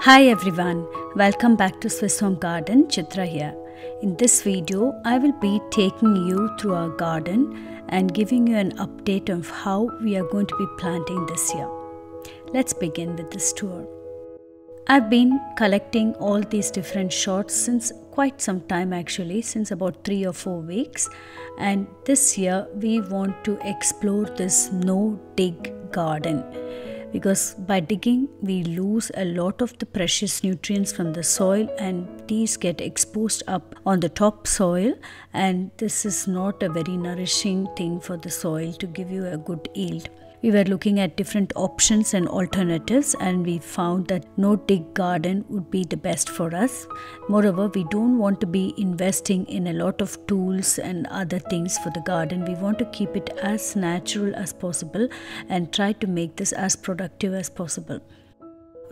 Hi everyone, welcome back to Swiss Home Garden. Chitra here. In this video, I will be taking you through our garden and giving you an update of how we are going to be planting this year. Let's begin with this tour. I've been collecting all these different shots since quite some time actually, since about 3 or 4 weeks, and this year we want to explore this no-dig garden. Because by digging we lose a lot of the precious nutrients from the soil and these get exposed up on the top soil, and this is not a very nourishing thing for the soil to give you a good yield. We were looking at different options and alternatives and we found that no-dig garden would be the best for us. Moreover, we don't want to be investing in a lot of tools and other things for the garden. We want to keep it as natural as possible and try to make this as productive as possible.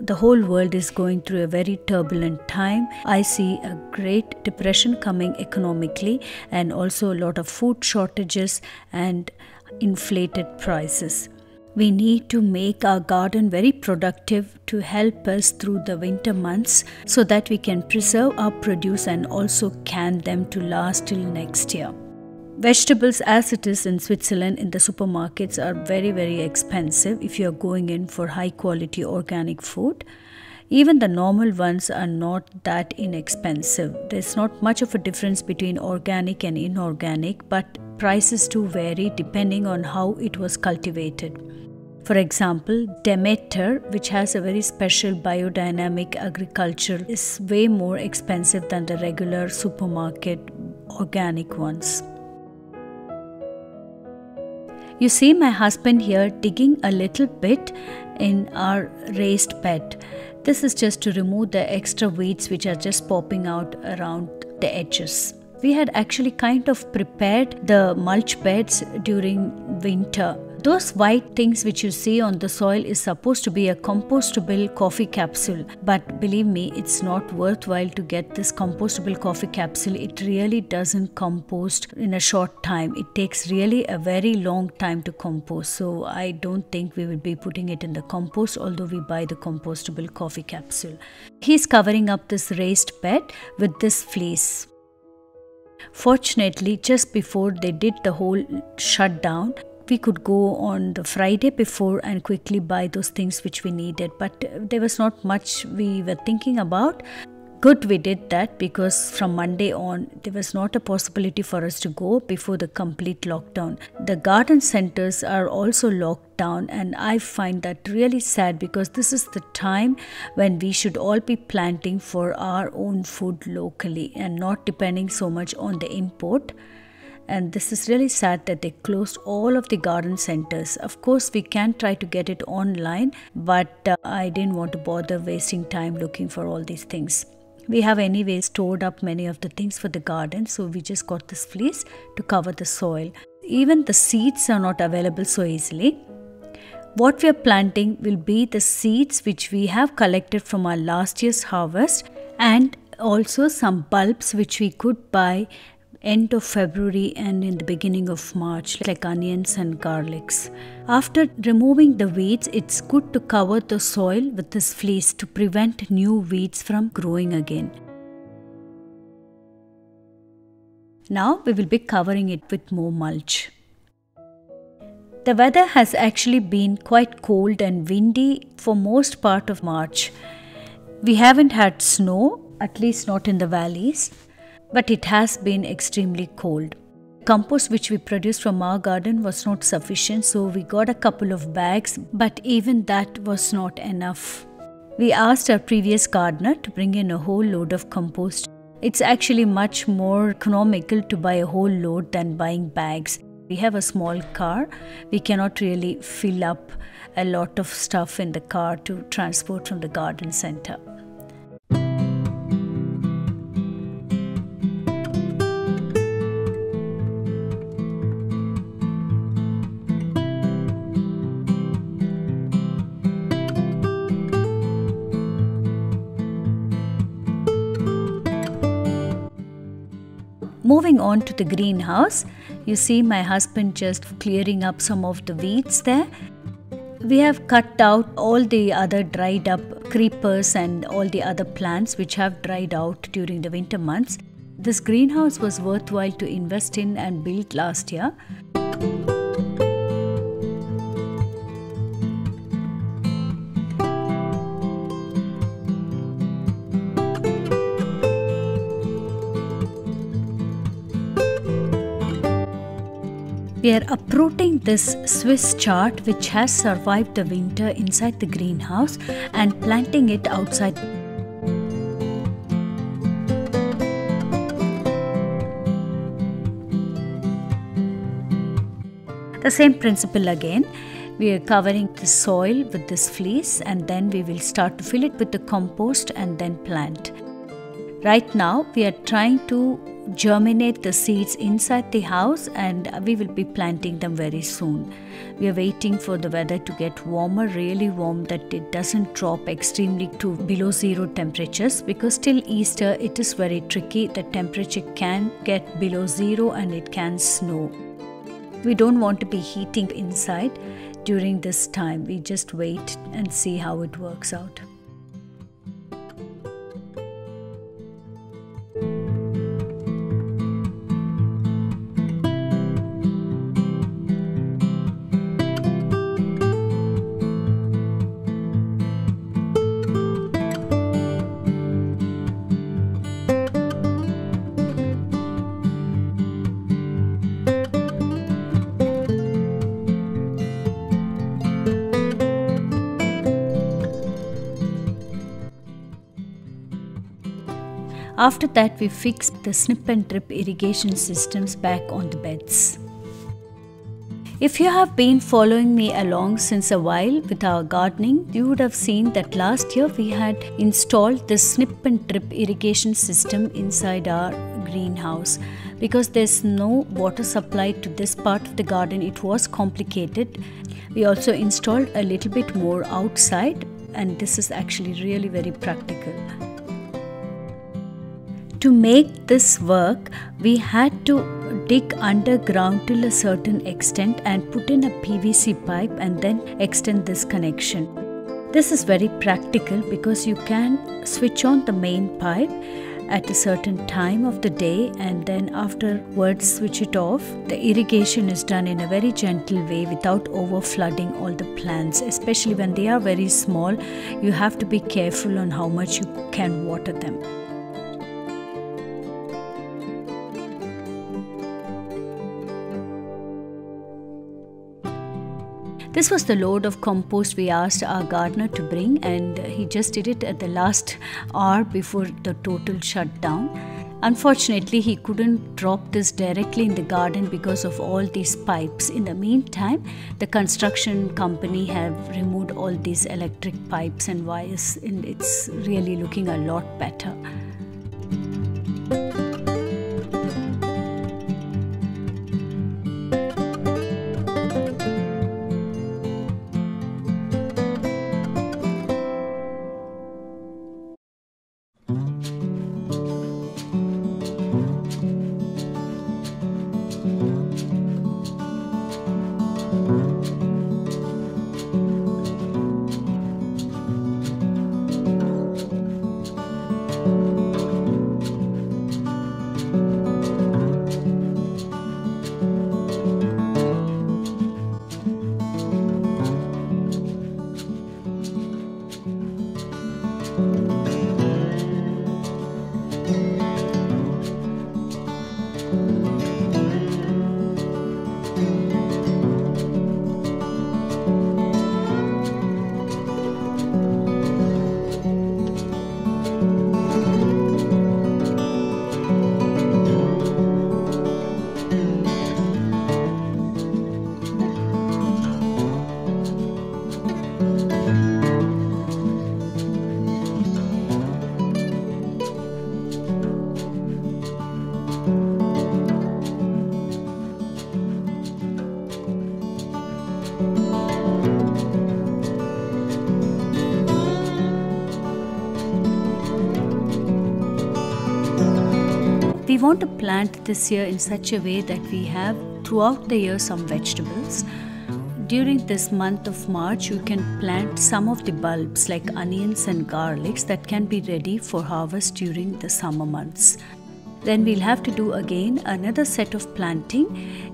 The whole world is going through a very turbulent time. I see a great depression coming economically and also a lot of food shortages and inflated prices. We need to make our garden very productive to help us through the winter months so that we can preserve our produce and also can them to last till next year. Vegetables as it is in Switzerland in the supermarkets are very expensive if you are going in for high quality organic food. Even the normal ones are not that inexpensive. There's not much of a difference between organic and inorganic, but prices do vary depending on how it was cultivated. For example, Demeter, which has a very special biodynamic agriculture, is way more expensive than the regular supermarket organic ones. You see my husband here digging a little bit in our raised bed. This is just to remove the extra weeds which are just popping out around the edges. We had actually kind of prepared the mulch beds during winter. Those white things which you see on the soil is supposed to be a compostable coffee capsule. But believe me, it's not worthwhile to get this compostable coffee capsule. It really doesn't compost in a short time. It takes really a very long time to compost. So I don't think we will be putting it in the compost, although we buy the compostable coffee capsule. He's covering up this raised bed with this fleece. Fortunately, just before they did the whole shutdown, we could go on the Friday before and quickly buy those things which we needed. But there was not much we were thinking about. Good we did that because from Monday on, there was not a possibility for us to go before the complete lockdown. The garden centers are also locked down and I find that really sad because this is the time when we should all be planting for our own food locally and not depending so much on the import. And this is really sad that they closed all of the garden centers. Of course, we can try to get it online, but I didn't want to bother wasting time looking for all these things. We have anyway stored up many of the things for the garden, so we just got this fleece to cover the soil. Even the seeds are not available so easily. What we are planting will be the seeds which we have collected from our last year's harvest and also some bulbs which we could buy end of February and in the beginning of March, like onions and garlics. After removing the weeds, it's good to cover the soil with this fleece to prevent new weeds from growing again. Now we will be covering it with more mulch. The weather has actually been quite cold and windy for most part of March. We haven't had snow, at least not in the valleys. But it has been extremely cold. Compost which we produced from our garden was not sufficient, so we got a couple of bags, but even that was not enough. We asked our previous gardener to bring in a whole load of compost. It's actually much more economical to buy a whole load than buying bags. We have a small car. We cannot really fill up a lot of stuff in the car to transport from the garden center. Moving on to the greenhouse, you see my husband just clearing up some of the weeds there. We have cut out all the other dried up creepers and all the other plants which have dried out during the winter months. This greenhouse was worthwhile to invest in and build last year. We are uprooting this Swiss chard which has survived the winter inside the greenhouse and planting it outside. The same principle again. We are covering the soil with this fleece and then we will start to fill it with the compost and then plant. Right now we are trying to germinate the seeds inside the house and we will be planting them very soon. We are waiting for the weather to get warmer, really warm, that it doesn't drop extremely to below 0 temperatures, because till Easter it is very tricky. The temperature can get below 0 and it can snow. We don't want to be heating inside during this time. We just wait and see how it works out. After that, we fixed the snip and drip irrigation systems back on the beds. If you have been following me along since a while with our gardening, you would have seen that last year we had installed the snip and drip irrigation system inside our greenhouse. Because there's no water supply to this part of the garden, it was complicated. We also installed a little bit more outside, and this is actually really very practical. To make this work, we had to dig underground till a certain extent and put in a PVC pipe and then extend this connection. This is very practical because you can switch on the main pipe at a certain time of the day and then afterwards switch it off. The irrigation is done in a very gentle way without over flooding all the plants. Especially when they are very small, you have to be careful on how much you can water them. This was the load of compost we asked our gardener to bring, and he just did it at the last hour before the total shutdown. Unfortunately, he couldn't drop this directly in the garden because of all these pipes. In the meantime, the construction company have removed all these electric pipes and wires, and it's really looking a lot better. We want to plant this year in such a way that we have throughout the year some vegetables. during this month of March, you can plant some of the bulbs like onions and garlics that can be ready for harvest during the summer months. Then we'll have to do again another set of planting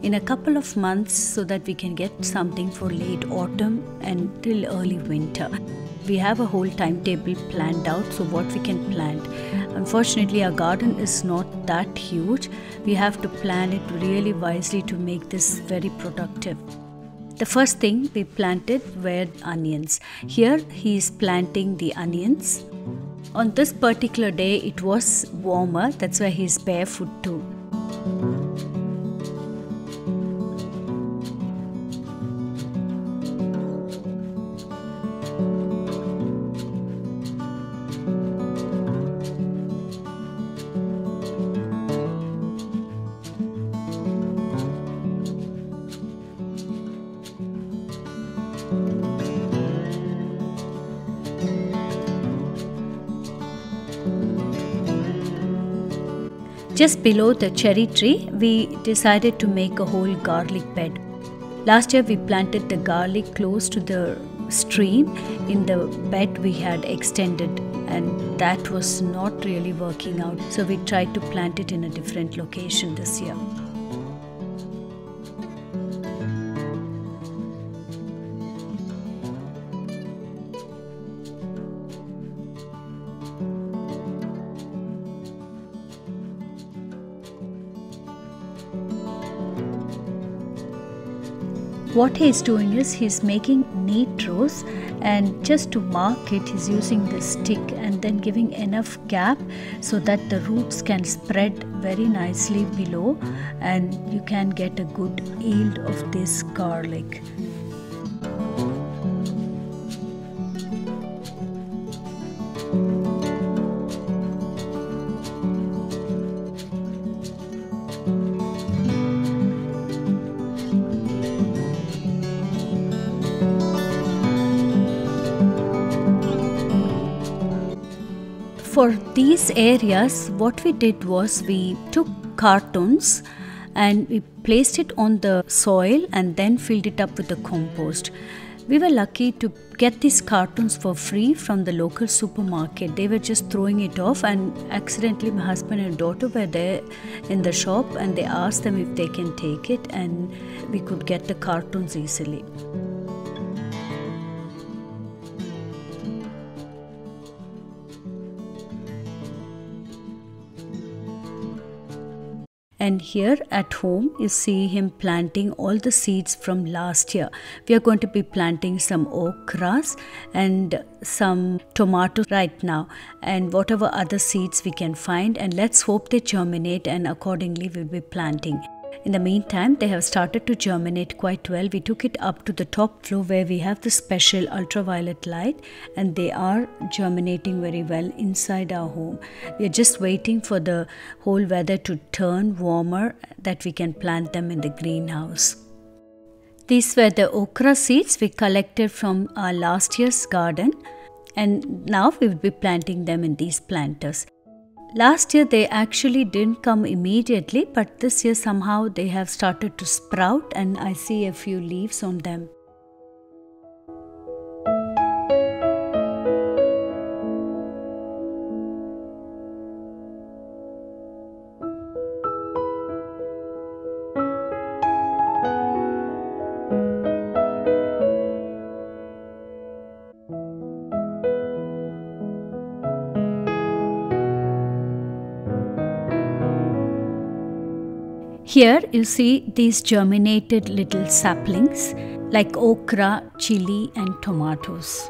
in a couple of months so that we can get something for late autumn and till early winter. We have a whole timetable planned out, so what we can plant. Unfortunately, our garden is not that huge. We have to plan it really wisely to make this very productive. The first thing we planted were onions. Here he is planting the onions. On this particular day it was warmer, that's why he is barefoot too. Just below the cherry tree, we decided to make a whole garlic bed. Last year we planted the garlic close to the stream in the bed we had extended, and that was not really working out. So we tried to plant it in a different location this year. What he is doing is he's making neat rows, and just to mark it he's using this stick and then giving enough gap so that the roots can spread very nicely below and you can get a good yield of this garlic. For these areas, what we did was we took cartons and we placed it on the soil and then filled it up with the compost. We were lucky to get these cartons for free from the local supermarket. They were just throwing it off, and accidentally my husband and daughter were there in the shop and they asked them if they can take it, and we could get the cartons easily. And here at home, you see him planting all the seeds from last year. We are going to be planting some okras and some tomatoes right now, and whatever other seeds we can find, and let's hope they germinate, and accordingly we'll be planting. In the meantime, they have started to germinate quite well. We took it up to the top floor where we have the special ultraviolet light, and they are germinating very well inside our home. We are just waiting for the whole weather to turn warmer that we can plant them in the greenhouse. These were the okra seeds we collected from our last year's garden, and now we will be planting them in these planters. Last year they actually didn't come immediately, but this year somehow they have started to sprout and I see a few leaves on them. Here you see these germinated little saplings like okra, chili and tomatoes.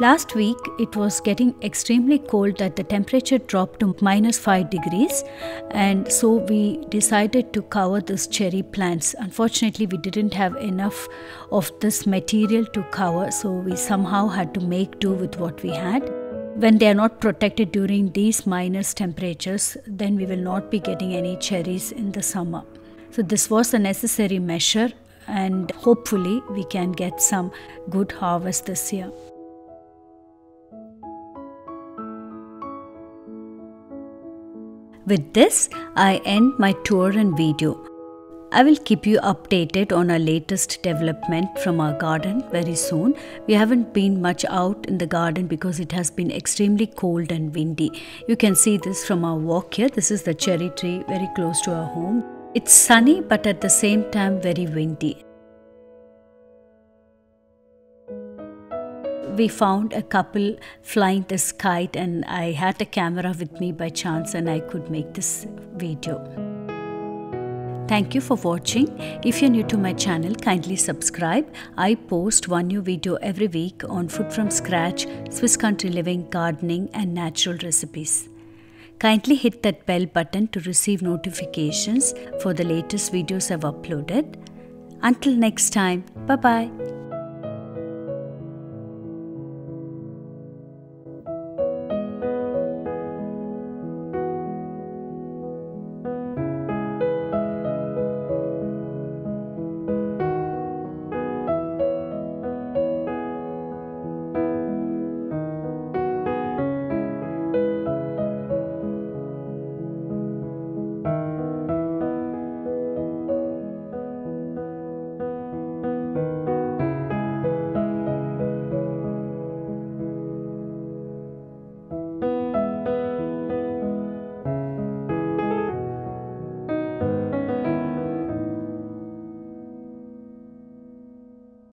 Last week it was getting extremely cold that the temperature dropped to -5 degrees, and so we decided to cover these cherry plants. Unfortunately, we didn't have enough of this material to cover, so we somehow had to make do with what we had. When they are not protected during these minus temperatures, then we will not be getting any cherries in the summer. So this was a necessary measure, and hopefully we can get some good harvest this year. With this, I end my tour and video. I will keep you updated on our latest development from our garden very soon. We haven't been much out in the garden because it has been extremely cold and windy. You can see this from our walk here. This is the cherry tree very close to our home. It's sunny but at the same time very windy. We found a couple flying this kite and I had a camera with me by chance and I could make this video. Thank you for watching. If you're new to my channel, kindly subscribe. I post one new video every week on food from scratch, Swiss country living, gardening and natural recipes. Kindly hit that bell button to receive notifications for the latest videos I've uploaded. Until next time, bye-bye.